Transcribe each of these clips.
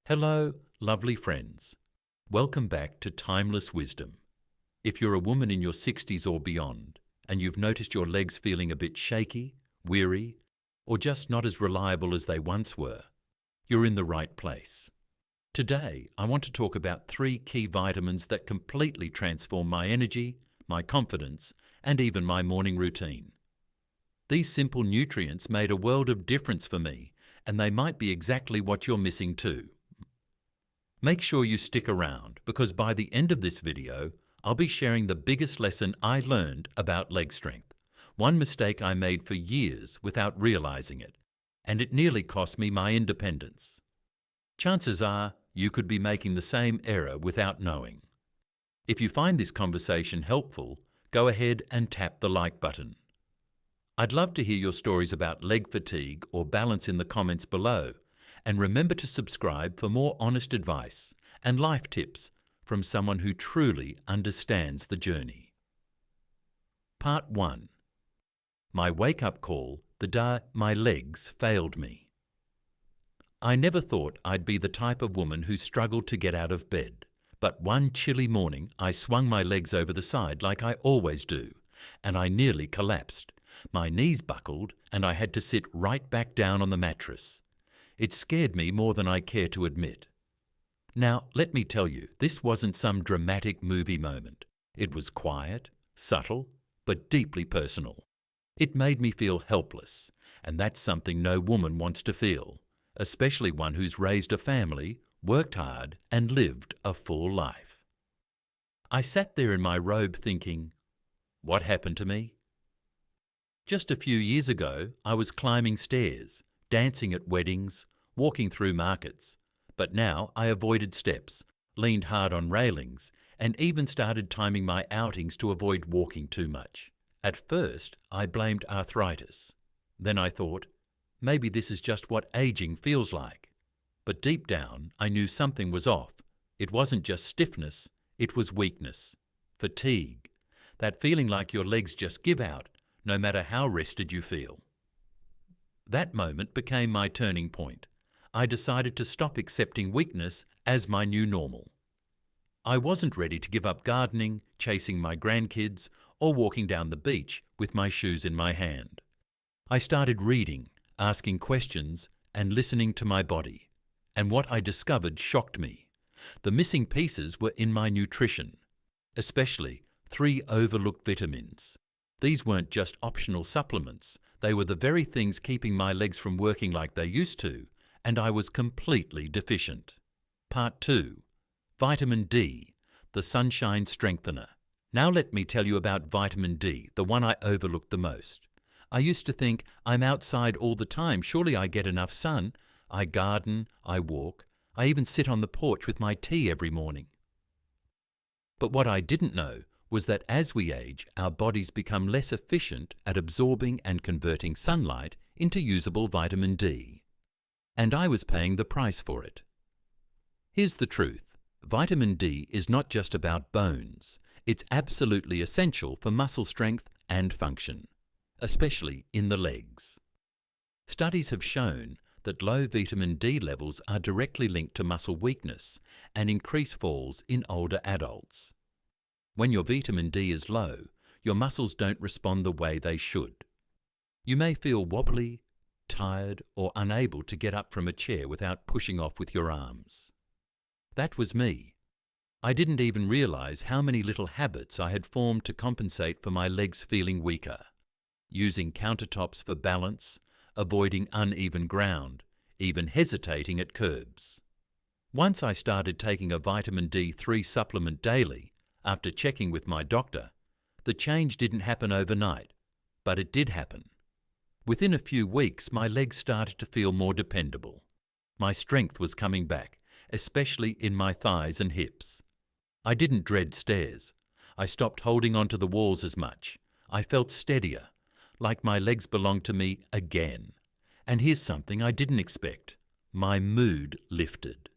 Hello, lovely friends. Welcome back to Timeless Wisdom. If you're a woman in your 60s or beyond, and you've noticed your legs feeling a bit shaky, weary, or just not as reliable as they once were, you're in the right place. Today, I want to talk about 3 key vitamins that completely transform my energy, my confidence, and even my morning routine. These simple nutrients made a world of difference for me, and they might be exactly what you're missing too. Make sure you stick around, because by the end of this video, I'll be sharing the biggest lesson I learned about leg strength. One mistake I made for years without realizing it, and it nearly cost me my independence. Chances are you could be making the same error without knowing. If you find this conversation helpful, go ahead and tap the like button. I'd love to hear your stories about leg fatigue or balance in the comments below, and remember to subscribe for more honest advice and life tips from someone who truly understands the journey. Part 1. My wake-up call the day my legs failed me. I never thought I'd be the type of woman who struggled to get out of bed, but one chilly morning I swung my legs over the side like I always do, and I nearly collapsed. My knees buckled and I had to sit right back down on the mattress. It scared me more than I care to admit. Now, let me tell you, this wasn't some dramatic movie moment. It was quiet, subtle, but deeply personal. It made me feel helpless, and that's something no woman wants to feel, especially one who's raised a family, worked hard, and lived a full life. I sat there in my robe thinking, what happened to me? Just a few years ago, I was climbing stairs, dancing at weddings, walking through markets, but now I avoided steps, leaned hard on railings, and even started timing my outings to avoid walking too much. At first, I blamed arthritis. Then I thought, maybe this is just what aging feels like. But deep down, I knew something was off. It wasn't just stiffness, it was weakness, fatigue, that feeling like your legs just give out, no matter how rested you feel. That moment became my turning point. I decided to stop accepting weakness as my new normal. I wasn't ready to give up gardening, chasing my grandkids, or walking down the beach with my shoes in my hand. I started reading, asking questions, and listening to my body. And what I discovered shocked me. The missing pieces were in my nutrition, especially 3 overlooked vitamins. These weren't just optional supplements. They were the very things keeping my legs from working like they used to, and I was completely deficient. Part 2. Vitamin D, the sunshine strengthener. Now let me tell you about vitamin D, the one I overlooked the most. I used to think, I'm outside all the time, surely I get enough sun. I garden, I walk, I even sit on the porch with my tea every morning. But what I didn't know was that as we age, our bodies become less efficient at absorbing and converting sunlight into usable vitamin D. And I was paying the price for it. Here's the truth. Vitamin D is not just about bones. It's absolutely essential for muscle strength and function, especially in the legs. Studies have shown that low vitamin D levels are directly linked to muscle weakness and increased falls in older adults. When your vitamin D is low, your muscles don't respond the way they should. You may feel wobbly, tired, or unable to get up from a chair without pushing off with your arms. That was me. I didn't even realize how many little habits I had formed to compensate for my legs feeling weaker. Using countertops for balance, avoiding uneven ground, even hesitating at curbs. Once I started taking a vitamin D3 supplement daily, after checking with my doctor, the change didn't happen overnight, but it did happen. Within a few weeks, my legs started to feel more dependable. My strength was coming back, especially in my thighs and hips. I didn't dread stairs. I stopped holding onto the walls as much. I felt steadier, like my legs belonged to me again. And here's something I didn't expect. My mood lifted.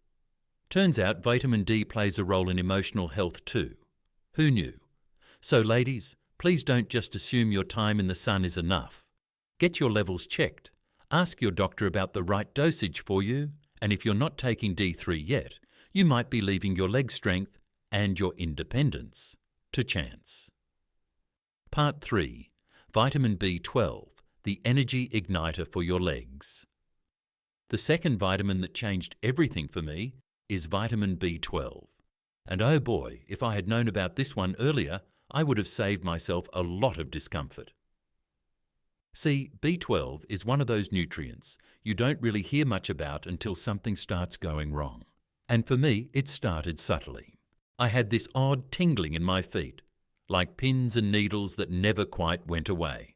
Turns out vitamin D plays a role in emotional health too. Who knew? So ladies, please don't just assume your time in the sun is enough. Get your levels checked. Ask your doctor about the right dosage for you And if you're not taking D3 yet, you might be leaving your leg strength and your independence to chance. Part 3. Vitamin B12, the energy igniter for your legs. The second vitamin that changed everything for me is vitamin B12. And oh boy, if I had known about this one earlier, I would have saved myself a lot of discomfort. See, B12 is one of those nutrients you don't really hear much about until something starts going wrong. And for me, it started subtly. I had this odd tingling in my feet, like pins and needles that never quite went away.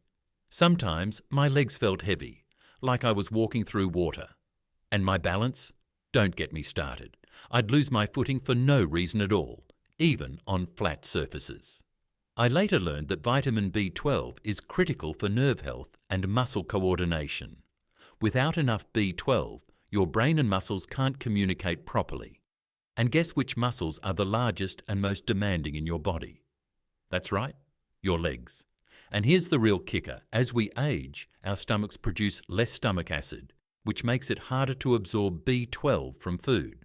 Sometimes my legs felt heavy, like I was walking through water. And my balance? Don't get me started. I'd lose my footing for no reason at all, even on flat surfaces. I later learned that vitamin B12 is critical for nerve health and muscle coordination. Without enough B12, your brain and muscles can't communicate properly. And guess which muscles are the largest and most demanding in your body? That's right, your legs. And here's the real kicker. As we age, our stomachs produce less stomach acid, which makes it harder to absorb B12 from food.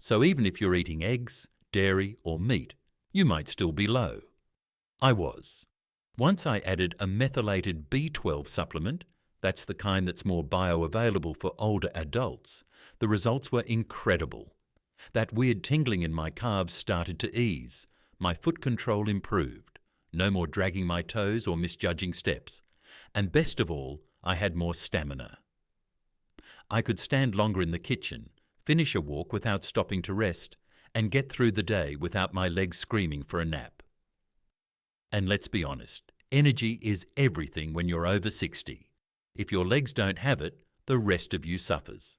So even if you're eating eggs, dairy, or meat, you might still be low. I was. Once I added a methylated B12 supplement, that's the kind that's more bioavailable for older adults, the results were incredible. That weird tingling in my calves started to ease. My foot control improved. No more dragging my toes or misjudging steps. And best of all, I had more stamina. I could stand longer in the kitchen, finish a walk without stopping to rest, and get through the day without my legs screaming for a nap. And let's be honest, energy is everything when you're over 60. If your legs don't have it, the rest of you suffers.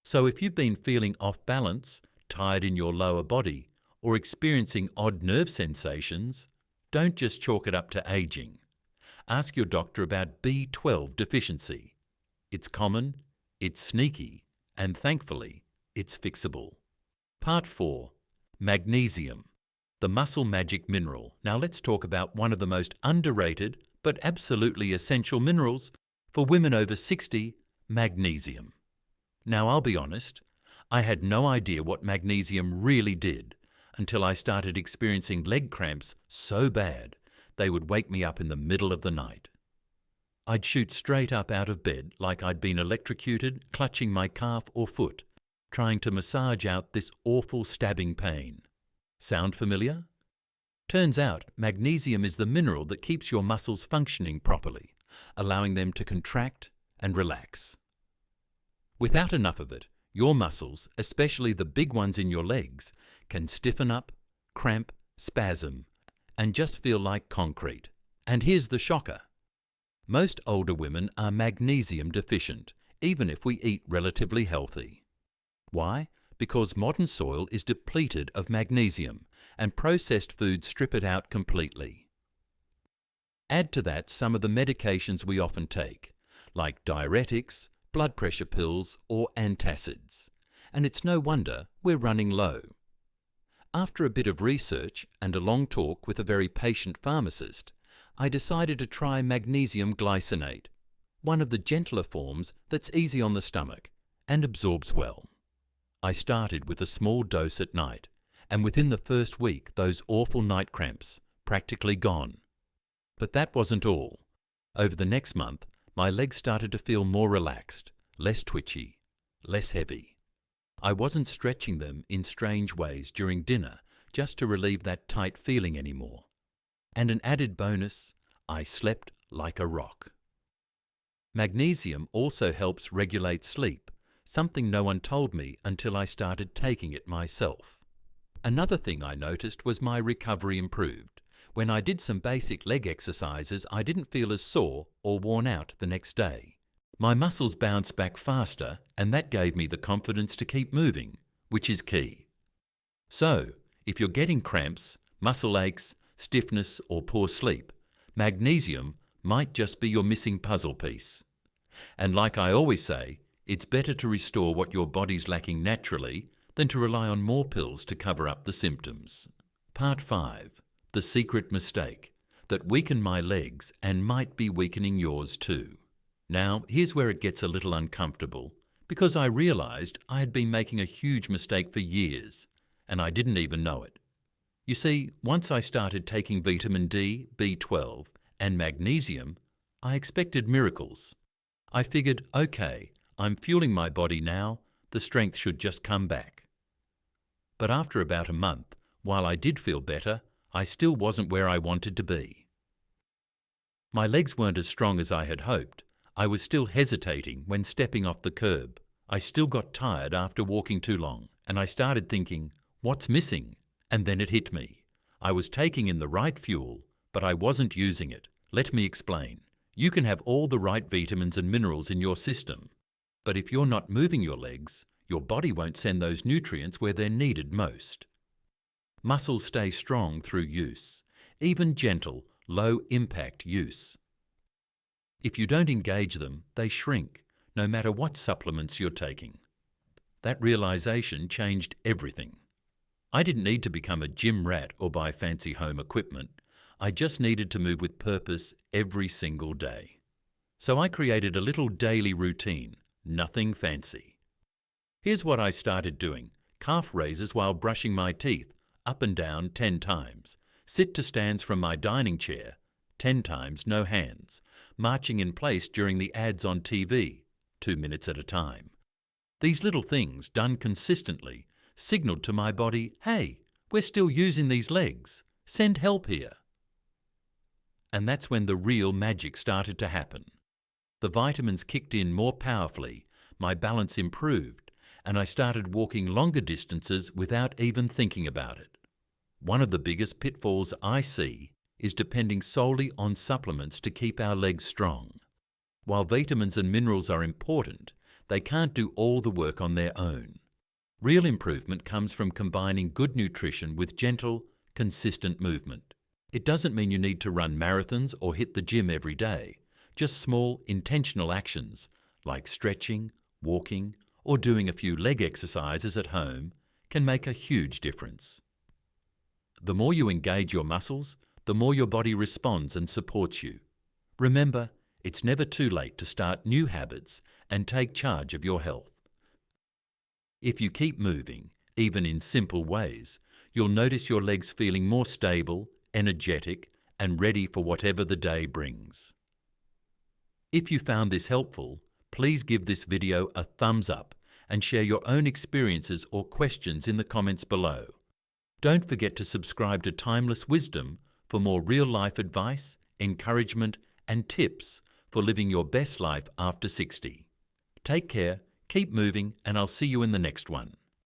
So if you've been feeling off balance, tired in your lower body, or experiencing odd nerve sensations, don't just chalk it up to aging. Ask your doctor about B12 deficiency. It's common, it's sneaky, and thankfully, it's fixable. Part 4. Magnesium, the muscle magic mineral. Now let's talk about one of the most underrated but absolutely essential minerals for women over 60, magnesium. Now I'll be honest, I had no idea what magnesium really did until I started experiencing leg cramps so bad they would wake me up in the middle of the night. I'd shoot straight up out of bed like I'd been electrocuted, clutching my calf or foot, trying to massage out this awful stabbing pain. Sound familiar? Turns out magnesium is the mineral that keeps your muscles functioning properly, allowing them to contract and relax. Without enough of it, your muscles, especially the big ones in your legs, can stiffen up, cramp, spasm, and just feel like concrete. And here's the shocker. Most older women are magnesium deficient, even if we eat relatively healthy. Why? Because modern soil is depleted of magnesium, and processed foods strip it out completely. Add to that some of the medications we often take, like diuretics, blood pressure pills, or antacids, and it's no wonder we're running low. After a bit of research and a long talk with a very patient pharmacist, I decided to try magnesium glycinate, one of the gentler forms that's easy on the stomach and absorbs well. I started with a small dose at night, and within the first week those awful night cramps practically gone. But that wasn't all. Over the next month, my legs started to feel more relaxed, less twitchy, less heavy. I wasn't stretching them in strange ways during dinner just to relieve that tight feeling anymore. And an added bonus, I slept like a rock. Magnesium also helps regulate sleep, something no one told me until I started taking it myself. Another thing I noticed was my recovery improved. When I did some basic leg exercises, I didn't feel as sore or worn out the next day. My muscles bounced back faster, and that gave me the confidence to keep moving, which is key. So, if you're getting cramps, muscle aches, stiffness, or poor sleep, magnesium might just be your missing puzzle piece. And like I always say, it's better to restore what your body's lacking naturally than to rely on more pills to cover up the symptoms. Part 5. The secret mistake that weakened my legs and might be weakening yours too. Now, here's where it gets a little uncomfortable, because I realised I had been making a huge mistake for years, and I didn't even know it. You see, once I started taking vitamin D, B12 and magnesium, I expected miracles. I figured, okay, I'm fueling my body now, the strength should just come back. But after about a month, while I did feel better, I still wasn't where I wanted to be. My legs weren't as strong as I had hoped. I was still hesitating when stepping off the curb. I still got tired after walking too long, and I started thinking, what's missing? And then it hit me. I was taking in the right fuel, but I wasn't using it. Let me explain. You can have all the right vitamins and minerals in your system, but if you're not moving your legs, your body won't send those nutrients where they're needed most. Muscles stay strong through use, even gentle, low-impact use. If you don't engage them, they shrink, no matter what supplements you're taking. That realization changed everything. I didn't need to become a gym rat or buy fancy home equipment. I just needed to move with purpose every single day. So I created a little daily routine, nothing fancy. Here's what I started doing. Calf raises while brushing my teeth, up and down 10 times. Sit to stands from my dining chair, 10 times, no hands. Marching in place during the ads on TV, 2 minutes at a time. These little things, done consistently, signaled to my body, hey, we're still using these legs. Send help here. And that's when the real magic started to happen. The vitamins kicked in more powerfully, my balance improved, and I started walking longer distances without even thinking about it. One of the biggest pitfalls I see is depending solely on supplements to keep our legs strong. While vitamins and minerals are important, they can't do all the work on their own. Real improvement comes from combining good nutrition with gentle, consistent movement. It doesn't mean you need to run marathons or hit the gym every day. Just small, intentional actions like stretching, walking, or doing a few leg exercises at home can make a huge difference. The more you engage your muscles, the more your body responds and supports you. Remember, it's never too late to start new habits and take charge of your health. If you keep moving, even in simple ways, you'll notice your legs feeling more stable, energetic, and ready for whatever the day brings. If you found this helpful, please give this video a thumbs up and share your own experiences or questions in the comments below. Don't forget to subscribe to Timeless Wisdom for more real-life advice, encouragement, and tips for living your best life after 60. Take care, keep moving, and I'll see you in the next one.